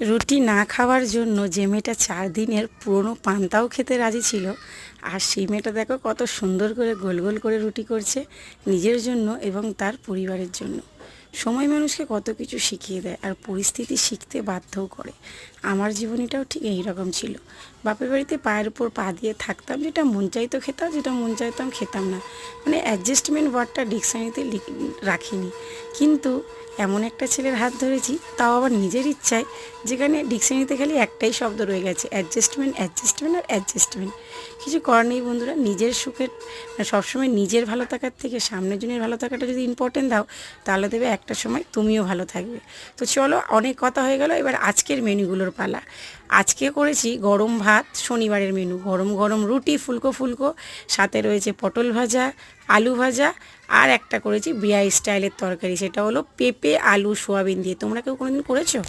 রুটি না খাওয়ার জন্য যে মেয়েটা 4 দিনের পুরনো পান্তাও খেতে রাজি ছিল, আর সেই মেয়েটা দেখো কত সুন্দর করে গোল গোল করে রুটি করছে নিজের জন্য এবং তার পরিবারের জন্য। সময় মানুষকে কত কিছু শিখিয়ে দেয়, আর পরিস্থিতি শিখতে বাধ্যও করে। আমার জীবনীটাও ঠিক এই রকম ছিল। বাপের বাড়িতে পায়ের উপর পা দিয়ে থাকতাম, যেটা মন চাইতো খেতাম, যেটা মন চাইতাম খেতাম না। মানে অ্যাডজাস্টমেন্ট ওয়ার্ডটা ডিকশনারিতে রাখিনি, কিন্তু এমন একটা ছেলের হাত ধরেছি, তাও আবার নিজের ইচ্ছায়, যেখানে ডিকশনারিতে খালি একটাই শব্দ রয়ে গেছে, অ্যাডজাস্টমেন্ট, অ্যাডজাস্টমেন্ট আর অ্যাডজাস্টমেন্ট। কিছু করার নেই বন্ধুরা, নিজের সুখের সবসময় নিজের ভালো থাকার থেকে সামনের জনের ভালো থাকাটা যদি ইম্পর্টেন্ট দাও, তাহলে দেবে একটা সময় তুমিও ভালো থাকবে। তো চলো, অনেক কথা হয়ে গেল, এবার আজকের মেনুগুলোর পালা। আজকে করেছি গরম ভাত, শনিবারের মেনু, গরম গরম রুটি ফুলকো ফুলকো, সাথে রয়েছে পটল ভাজা, আলু ভাজা, আর একটা করেছি বিয়ে স্টাইলের তরকারি, সেটা হলো পেঁপে আলু সোয়াবিন দিয়ে। তোমরা কেউ কোনোদিন করেছো?